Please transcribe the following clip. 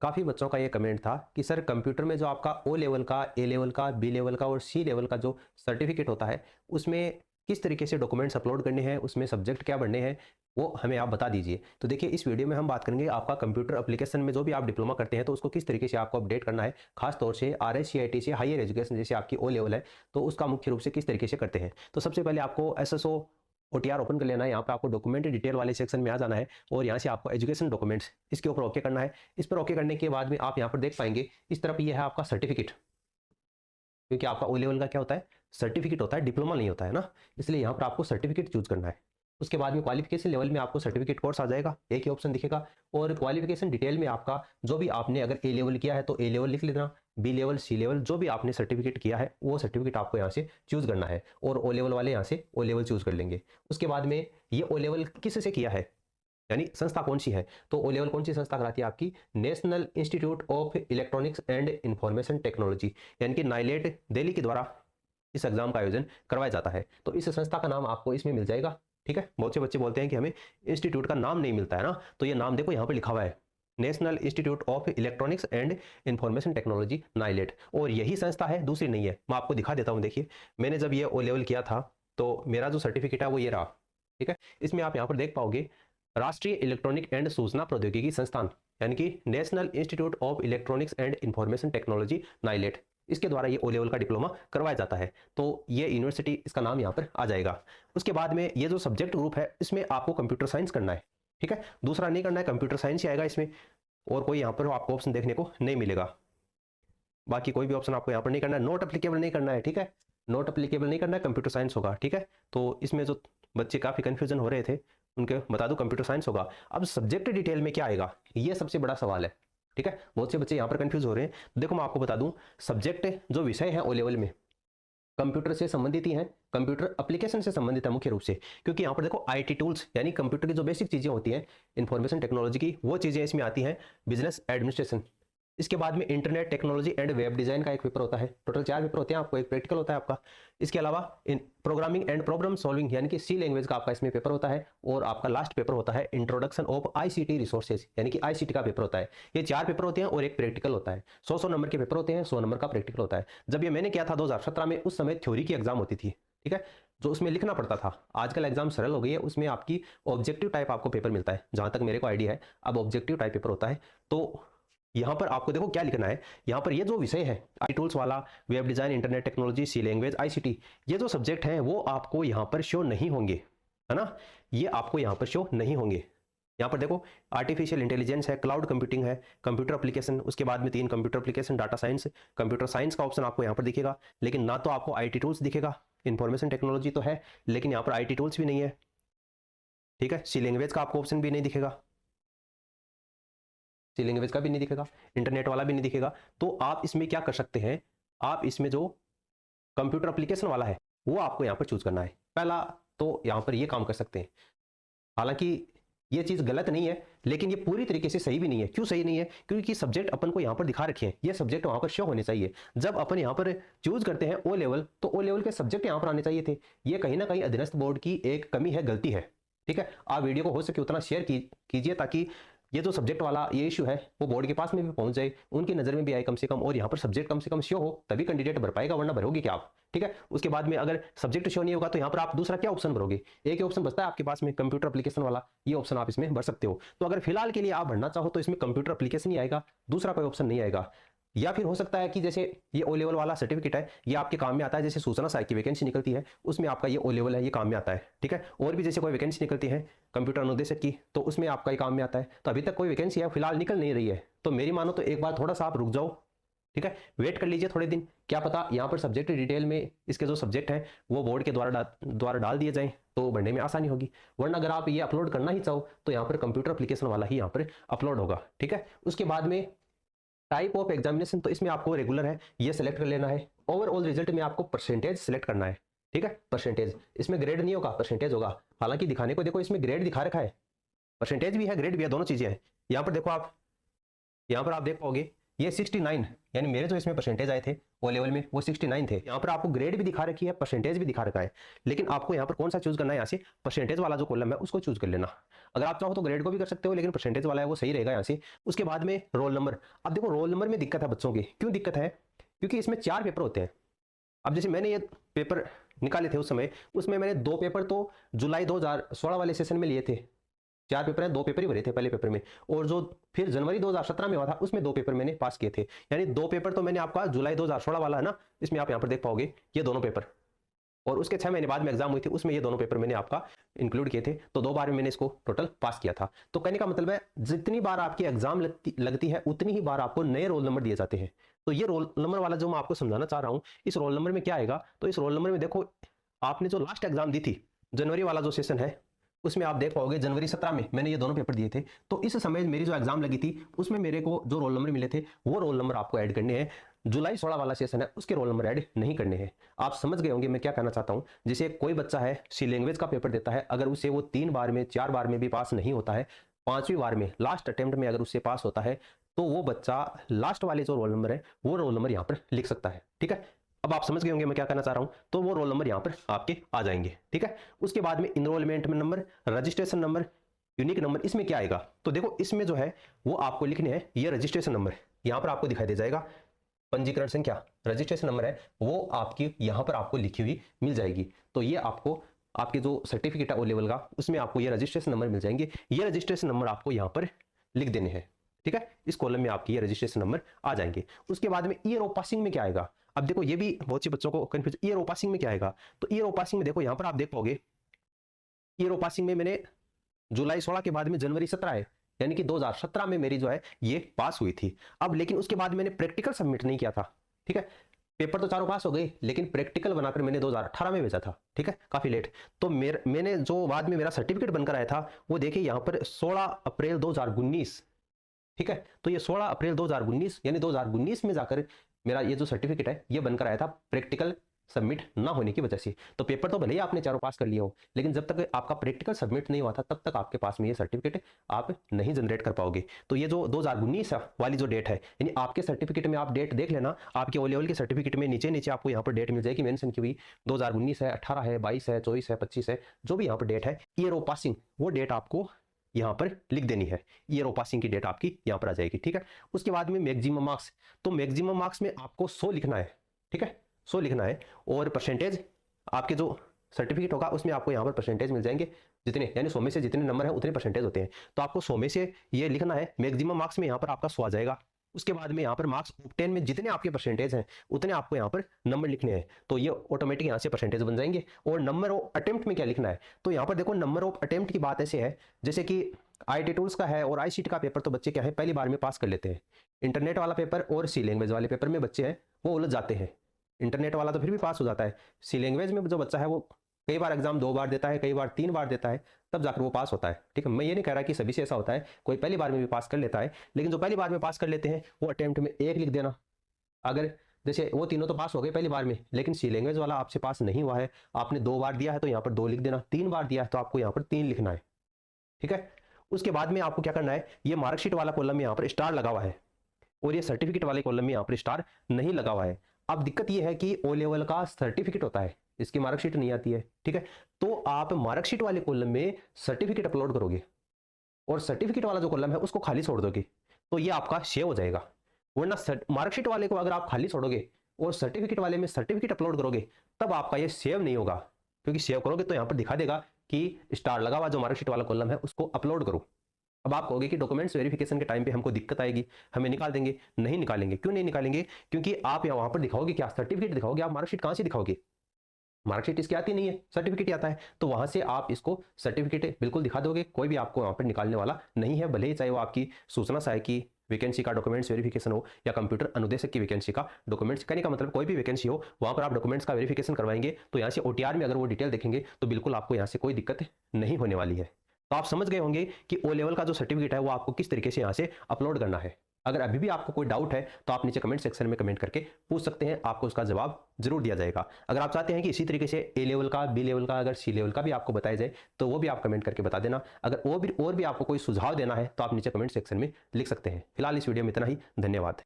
काफ़ी बच्चों का ये कमेंट था कि सर कंप्यूटर में जो आपका ओ लेवल का, ए लेवल का, बी लेवल का और सी लेवल का जो सर्टिफिकेट होता है, उसमें किस तरीके से डॉक्यूमेंट्स अपलोड करने हैं, उसमें सब्जेक्ट क्या पढ़ने हैं, वो हमें आप बता दीजिए। तो देखिए इस वीडियो में हम बात करेंगे आपका कंप्यूटर एप्लीकेशन में जो भी आप डिप्लोमा करते हैं तो उसको किस तरीके से आपको अपडेट करना है, खास तौर से RICIT से हायर एजुकेशन जैसे आपकी ओ लेवल है, तो उसका मुख्य रूप से किस तरीके से करते हैं। तो सबसे पहले आपको SSO OTR ओपन कर लेना है। यहाँ पर आपको डॉक्यूमेंट डिटेल वाले सेक्शन में आ जाना है और यहाँ से आपको एजुकेशन डॉक्यूमेंट्स इसके ऊपर ओके करना है। इस पर ओके करने के बाद में आप यहाँ पर देख पाएंगे इस तरफ ये है आपका सर्टिफिकेट, क्योंकि आपका ओ लेवल का क्या होता है, सर्टिफिकेट होता है, डिप्लोमा नहीं होता है ना, इसलिए यहाँ पर आपको सर्टिफिकेट चूज करना है। उसके बाद में क्वालिफिकेशन लेवल में आपको सर्टिफिकेट कोर्स आ जाएगा, एक ही ऑप्शन दिखेगा। और क्वालिफिकेशन डिटेल में आपका जो भी आपने अगर ए लेवल किया है तो ए लेवल लिख लेना, बी लेवल, सी लेवल, जो भी आपने सर्टिफिकेट किया है वो सर्टिफिकेट आपको यहाँ से चूज करना है। और ओ लेवल वाले यहाँ से ओ लेवल चूज कर लेंगे। उसके बाद में ये ओ लेवल किस से किया है, यानी संस्था कौन सी है, तो ओ लेवल कौन सी संस्था कराती है आपकी, national institute of electronics and information technology, यानी कि नाइलेट दिल्ली के द्वारा इस एग्जाम का आयोजन करवाया जाता है। तो इस संस्था का नाम आपको इसमें मिल जाएगा। ठीक है, बहुत से बच्चे बोलते हैं कि हमें इंस्टीट्यूट का नाम नहीं मिलता है ना, तो ये नाम देखो यहाँ पर लिखा हुआ है, national institute of electronics and information technology NIELIT. और यही संस्था है, दूसरी नहीं है। मैं आपको दिखा देता हूँ। देखिए मैंने जब ये ओ लेवल किया था तो मेरा जो सर्टिफिकेट है वो ये रहा। ठीक है, इसमें आप यहाँ पर देख पाओगे राष्ट्रीय इलेक्ट्रॉनिक एंड सूचना प्रौद्योगिकी संस्थान, यानी कि national institute of electronics and information technology NIELIT, इसके द्वारा ये ओ लेवल का डिप्लोमा करवाया जाता है। तो ये यूनिवर्सिटी, इसका नाम यहाँ पर आ जाएगा। उसके बाद में ये जो सब्जेक्ट ग्रुप है इसमें आपको कंप्यूटर साइंस करना है। ठीक है, दूसरा नहीं करना है, कंप्यूटर साइंस ही आएगा इसमें, और कोई यहाँ पर आपको ऑप्शन देखने को नहीं मिलेगा। बाकी कोई भी ऑप्शन आपको यहाँ पर नहीं करना है, नॉट अप्लीकेबल नहीं करना है। ठीक है, नॉट अप्लीकेबल नहीं करना है, कंप्यूटर साइंस होगा। ठीक है, तो इसमें जो बच्चे काफ़ी कंफ्यूजन हो रहे थे उनके बता दूं कंप्यूटर साइंस होगा। अब सब्जेक्ट डिटेल में क्या आएगा, ये सबसे बड़ा सवाल है। ठीक है, बहुत से बच्चे यहाँ पर कंफ्यूज हो रहे हैं। देखो मैं आपको बता दूं, सब्जेक्ट जो विषय है ओ लेवल में कंप्यूटर से संबंधित ही हैं, कंप्यूटर एप्लीकेशन से संबंधित है मुख्य रूप से, क्योंकि यहाँ पर देखो IT टूल्स यानी कंप्यूटर की जो बेसिक चीज़ें होती हैं इंफॉर्मेशन टेक्नोलॉजी की, वो चीज़ें इसमें आती हैं। बिजनेस एडमिनिस्ट्रेशन, इसके बाद में internet technology and web design का एक पेपर होता है। टोटल 4 पेपर होते हैं, आपको एक प्रैक्टिकल होता है आपका। इसके अलावा इन प्रोग्रामिंग एंड प्रॉब्लम सॉल्विंग यानी कि सी लैंग्वेज का आपका इसमें पेपर होता है। और आपका लास्ट पेपर होता है इंट्रोडक्शन ऑफ ICT रिसोर्सेज, यानी कि ICT का पेपर होता है। ये 4 पेपर होते हैं और एक प्रैक्टिकल होता है। 100 नंबर के पेपर होते हैं, 100 नंबर का प्रैक्टिकल होता है। जब ये मैंने किया था 2017 में, उस समय थ्योरी की एग्जाम होती थी। ठीक है, जो उसमें लिखना पड़ता था। आजकल एग्जाम सरल हो गई है, उसमें आपकी ऑब्जेक्टिव टाइप आपको पेपर मिलता है, जहां तक मेरे को आइडिया है अब ऑब्जेक्टिव टाइप पेपर होता है। तो यहाँ पर आपको देखो क्या लिखना है, यहाँ पर ये जो विषय है आई टूल्स वाला, वेब डिजाइन, इंटरनेट टेक्नोलॉजी, सी लैंग्वेज, ICT, ये जो सब्जेक्ट हैं वो आपको यहाँ पर शो नहीं होंगे, है ना, ये आपको यहाँ पर शो नहीं होंगे। यहाँ पर देखो आर्टिफिशियल इंटेलिजेंस है, क्लाउड कंप्यूटिंग है, कंप्यूटर एप्लीकेशन, उसके बाद में 3 computer application, data science, computer science का ऑप्शन आपको यहाँ पर दिखेगा। लेकिन ना तो आपको IT टूल्स दिखेगा, इंफॉर्मेशन टेक्नोलॉजी तो है लेकिन यहाँ पर IT टूल्स भी नहीं है। ठीक है, सी लैंग्वेज का आपको ऑप्शन भी नहीं दिखेगा, सी लैंग्वेज का भी नहीं दिखेगा, इंटरनेट वाला भी नहीं दिखेगा। तो आप इसमें क्या कर सकते हैं, आप इसमें जो कंप्यूटर एप्लीकेशन वाला है वो आपको यहाँ पर चूज करना है पहला। तो यहाँ पर ये काम कर सकते हैं। हालांकि ये चीज़ गलत नहीं है लेकिन ये पूरी तरीके से सही भी नहीं है। क्यों सही नहीं है, क्योंकि सब्जेक्ट अपन को यहाँ पर दिखा रखे हैं, ये सब्जेक्ट वहाँ पर शो होने चाहिए। जब अपन यहाँ पर चूज करते हैं ओ लेवल, तो ओ लेवल के सब्जेक्ट यहाँ पर आने चाहिए थे। ये कहीं ना कहीं अधीनस्थ बोर्ड की एक कमी है, गलती है। ठीक है, आप वीडियो को हो सके उतना शेयर कीजिए ताकि ये जो सब्जेक्ट वाला ये इशू है वो बोर्ड के पास में भी पहुंच जाए, उनकी नज़र में भी आए कम से कम, और यहाँ पर सब्जेक्ट कम से कम शो हो तभी कैंडिडेट भर पाएगा, वरना भरोगे क्या आप। ठीक है, उसके बाद में अगर सब्जेक्ट शो नहीं होगा तो यहाँ पर आप दूसरा क्या ऑप्शन भरोगे, एक ही ऑप्शन बचता है आपके पास में, कंप्यूटर एप्लीकेशन वाला, ये ऑप्शन आप इसमें भर सकते हो। तो अगर फिलहाल के लिए आप भरना चाहो तो इसमें कंप्यूटर एप्लीकेशन ही आएगा, दूसरा कोई ऑप्शन नहीं आएगा। या फिर हो सकता है कि जैसे ये ओ लेवल वाला सर्टिफिकेट है ये आपके काम में आता है, जैसे सूचना सहायक की वैकेंसी निकलती है उसमें आपका ये ओ लेवल है ये काम में आता है। ठीक है, और भी जैसे कोई वैकेंसी निकलती है कंप्यूटर अनुदेशक की तो उसमें आपका ये काम में आता है। तो अभी तक कोई वैकेंसी है फिलहाल निकल नहीं रही है, तो मेरी मानो तो एक बार थोड़ा सा आप रुक जाओ। ठीक है, वेट कर लीजिए थोड़े दिन, क्या पता यहाँ पर सब्जेक्ट डिटेल में इसके जो सब्जेक्ट हैं वो बोर्ड के द्वारा डाल दिए जाएं तो बढ़ने में आसानी होगी। वरना अगर आप ये अपलोड करना ही चाहो तो यहाँ पर कंप्यूटर एप्लीकेशन वाला ही यहाँ पर अपलोड होगा। ठीक है, उसके बाद में टाइप ऑफ एग्जामिनेशन, तो इसमें आपको रेगुलर है ये सेलेक्ट कर लेना है। ओवरऑल रिजल्ट में आपको परसेंटेज सेलेक्ट करना है। ठीक है, परसेंटेज, इसमें ग्रेड नहीं होगा परसेंटेज होगा। हालांकि दिखाने को देखो इसमें ग्रेड दिखा रखा है, परसेंटेज भी है ग्रेड भी है, दोनों चीजें हैं। यहाँ पर देखो आप, यहाँ पर आप देख पाओगे ये 69 यानी मेरे जो इसमें परसेंटेज आए थे ओ लेवल में वो 69 थे। यहाँ पर आपको ग्रेड भी दिखा रखी है, परसेंटेज भी दिखा रखा है, लेकिन आपको यहाँ पर कौन सा चूज करना है, यहाँ से परसेंटेज वाला जो कॉलम है उसको चूज कर लेना। अगर आप चाहो तो ग्रेड को भी कर सकते हो, लेकिन परसेंटेज वाला है वो सही रहेगा यहाँ से। उसके बाद में रोल नंबर। अब देखो रोल नंबर में दिक्कत है बच्चों की, क्यों दिक्कत है, क्योंकि इसमें 4 पेपर होते हैं। अब जैसे मैंने ये पेपर निकाले थे उस समय, उसमें मैंने 2 पेपर तो जुलाई 2016 वाले सेशन में लिए थे। 4 पेपर हैं, 2 पेपर ही भरे थे पहले पेपर में, और जो फिर जनवरी 2017 में हुआ था उसमें 2 पेपर मैंने पास किए थे। यानी 2 पेपर तो मैंने आपका जुलाई 2016 वाला है ना, इसमें आप यहाँ पर देख पाओगे ये दोनों पेपर, और उसके 6 महीने बाद में एग्जाम हुई थी उसमें ये दोनों पेपर मैंने आपका इंक्लूड किए थे। तो 2 बार में मैंने इसको टोटल पास किया था। तो कहने का मतलब है जितनी बार आपकी एग्जाम लगती है उतनी ही बार आपको नए रोल नंबर दिए जाते हैं। तो ये रोल नंबर वाला जो मैं आपको समझाना चाह रहा हूँ, इस रोल नंबर में क्या आएगा, तो इस रोल नंबर में देखो आपने जो लास्ट एग्जाम दी थी जनवरी वाला जो सेशन है उसमें आप देख पाओगे जनवरी 17 में मैंने ये दोनों पेपर दिए थे। तो इस समय मेरी जो एग्जाम लगी थी उसमें मेरे को जो रोल नंबर मिले थे वो रोल नंबर आपको ऐड करने हैं। जुलाई 16 वाला सेशन है उसके रोल नंबर ऐड नहीं करने हैं। आप समझ गए होंगे मैं क्या कहना चाहता हूं। जैसे कोई बच्चा है सी लैंग्वेज का पेपर देता है, अगर उसे वो 3 बार में 4 बार में भी पास नहीं होता है, 5वीं बार में लास्ट अटेम्प्ट में अगर उससे पास होता है, तो वो बच्चा लास्ट वाले जो रोल नंबर है वो रोल नंबर यहाँ पर लिख सकता है। ठीक है, अब आप समझ गए होंगे मैं क्या कहना चाह रहा हूं। तो वो रोल नंबर यहाँ पर आपके आ जाएंगे। ठीक है, उसके बाद में enrolment number, registration number, unique number, इसमें क्या आएगा, तो देखो इसमें जो है वो आपको लिखने हैं ये रजिस्ट्रेशन नंबर, यहाँ पर आपको दिखाई दे जाएगा। पंजीकरण संख्या रजिस्ट्रेशन नंबर है वो आपकी यहाँ पर आपको लिखी हुई मिल जाएगी। तो ये आपको आपके जो सर्टिफिकेट है ओ लेवल का उसमें आपको ये रजिस्ट्रेशन नंबर मिल जाएंगे। ये रजिस्ट्रेशन नंबर आपको यहाँ पर लिख देने हैं। ठीक है, इस कॉलम में आपकी ये रजिस्ट्रेशन नंबर आ जाएंगे। उसके बाद में ईयर ऑफ पासिंग में क्या आएगा, अब देखो ये भी बहुत से बच्चों को कंफ्यूज, ईयर ऑफ पासिंग में क्या आएगा, तो ईयर ऑफ पासिंग में देखो यहाँ पर आप देख पाओगे ईयर ऑफ पासिंग में मैंने जुलाई 16 के बाद में जनवरी 17 है, यानी कि 2017 में मेरी जो है ये पास हुई थी। अब लेकिन उसके बाद मैंने प्रैक्टिकल सबमिट नहीं किया था। ठीक है, पेपर तो चारों पास हो गए लेकिन प्रैक्टिकल बनाकर मैंने 2018 में भेजा था। ठीक है, काफी लेट। तो मैंने जो बाद में मेरा सर्टिफिकेट बनकर आया था वो देखिए यहाँ पर 16 अप्रैल 2019। ठीक है, तो ये 16 अप्रैल 2019 यानी 2019 में जाकर मेरा ये जो सर्टिफिकेट है ये बनकर आया था, प्रैक्टिकल सबमिट ना होने की वजह से। तो पेपर तो भले ही आपने चारों पास कर लिया हो, लेकिन जब तक आपका प्रैक्टिकल सबमिट नहीं हुआ था तब तक आपके पास में ये सर्टिफिकेट आप नहीं जनरेट कर पाओगे। तो ये जो 2019 वाली जो डेट है, यानी आपके सर्टिफिकेट में आप डेट देख लेना, आपके ओ लेवल के सर्टिफिकेट में नीचे नीचे आपको यहाँ पर डेट मिल जाएगी मेंशन की हुई, 2019 है, 18 है, 22 है, 24 है, 25 है, जो भी यहाँ पर डेट है ईयर ऑफ पासिंग वो डेट आपको यहाँ पर लिख देनी है। ईयर ऑफ पासिंग की डेट आपकी यहाँ पर आ जाएगी। ठीक है, उसके बाद में मैक्सिमम मार्क्स, तो मैक्सिमम मार्क्स में आपको 100 लिखना है। ठीक है, 100 लिखना है, और परसेंटेज आपके जो सर्टिफिकेट होगा उसमें आपको यहाँ पर परसेंटेज मिल जाएंगे जितने, यानी 100 में से जितने नंबर है उतने परसेंटेज होते हैं। तो आपको 100 में से ये लिखना है, मैक्सिमम मार्क्स में यहाँ पर आपका 100 आ जाएगा। उसके बाद में यहाँ पर मार्क्स ऑब्टेन में जितने आपके परसेंटेज हैं उतने आपको यहाँ पर नंबर लिखने हैं, तो ये ऑटोमेटिक यहाँ से परसेंटेज बन जाएंगे। और नंबर ऑफ अटेम्प्ट में क्या लिखना है, तो यहाँ पर देखो नंबर ऑफ अटेम्प्ट की बात ऐसे है जैसे कि IIT टूल्स का है और आईसीटी का पेपर तो बच्चे क्या है पहली बार में पास कर लेते हैं। इंटरनेट वाला पेपर और सी लैंग्वेज वाले पेपर में बच्चे हैं वो उलझ जाते हैं। इंटरनेट वाला तो फिर भी पास हो जाता है, सी लैंग्वेज में जो बच्चा है वो कई बार एग्जाम 2 बार देता है, कई बार 3 बार देता है, तब जाकर वो पास होता है। ठीक है, मैं ये नहीं कह रहा कि सभी से ऐसा होता है, कोई पहली बार में भी पास कर लेता है, लेकिन जो पहली बार में पास कर लेते हैं वो अटेम्प्ट में 1 लिख देना। अगर जैसे वो तीनों तो पास हो गए पहली बार में, लेकिन सी लैंग्वेज वाला आपसे पास नहीं हुआ है, आपने 2 बार दिया है तो यहाँ पर 2 लिख देना, 3 बार दिया है तो आपको यहाँ पर 3 लिखना है। ठीक है, उसके बाद में आपको क्या करना है, ये मार्कशीट वाला कॉलम में यहाँ पर स्टार लगा हुआ है और ये सर्टिफिकेट वाले कॉलम में यहाँ पर स्टार नहीं लगा हुआ है। अब दिक्कत ये है कि ओ लेवल का सर्टिफिकेट होता है, इसकी मार्कशीट नहीं आती है। ठीक है, तो आप मार्कशीट वाले कॉलम में सर्टिफिकेट अपलोड करोगे और सर्टिफिकेट वाला जो कॉलम है उसको खाली छोड़ दोगे तो ये आपका सेव हो जाएगा। वरना मार्कशीट वाले को अगर आप खाली छोड़ोगे और सर्टिफिकेट वाले में सर्टिफिकेट अपलोड करोगे तब आपका ये सेव नहीं होगा, क्योंकि सेव करोगे तो यहाँ पर दिखा देगा कि स्टार लगा हुआ जो मार्कशीट वाला कॉलम है उसको अपलोड करो। अब आप कहोगे कि डॉक्यूमेंट्स वेरिफिकेशन के टाइम पे हमको दिक्कत आएगी, हमें निकाल देंगे। नहीं निकालेंगे। क्यों नहीं निकालेंगे, क्योंकि आप वहां पर दिखाओगे क्या, सर्टिफिकेट दिखाओगे, आप मार्कशीट कहां से दिखाओगे, मार्कशीट इसकी आती नहीं है, सर्टिफिकेट आता है, तो वहां से आप इसको सर्टिफिकेट बिल्कुल दिखा दोगे, कोई भी आपको वहां पर निकालने वाला नहीं है, भले ही चाहे वो आपकी सूचना सहायक की वैकेंसी का डॉक्यूमेंट्स वेरिफिकेशन हो या कंप्यूटर अनुदेशक की वैकेंसी का डॉक्यूमेंट्स, कहने का मतलब कोई भी वैकेंसी हो वहां पर आप डॉक्यूमेंट्स का वेरिफिकेशन करवाएंगे तो यहाँ से OTR में अगर वो डिटेल देखेंगे तो बिल्कुल आपको यहाँ से कोई दिक्कत नहीं होने वाली है। तो आप समझ गए होंगे कि ओ लेवल का जो सर्टिफिकेट है वो आपको किस तरीके से यहाँ से अपलोड करना है। अगर अभी भी आपको कोई डाउट है तो आप नीचे कमेंट सेक्शन में कमेंट करके पूछ सकते हैं, आपको उसका जवाब जरूर दिया जाएगा। अगर आप चाहते हैं कि इसी तरीके से ए लेवल का, बी लेवल का, अगर सी लेवल का भी आपको बताया जाए तो वो भी आप कमेंट करके बता देना। अगर और भी आपको कोई सुझाव देना है तो आप नीचे कमेंट सेक्शन में लिख सकते हैं। फिलहाल इस वीडियो में इतना ही, धन्यवाद।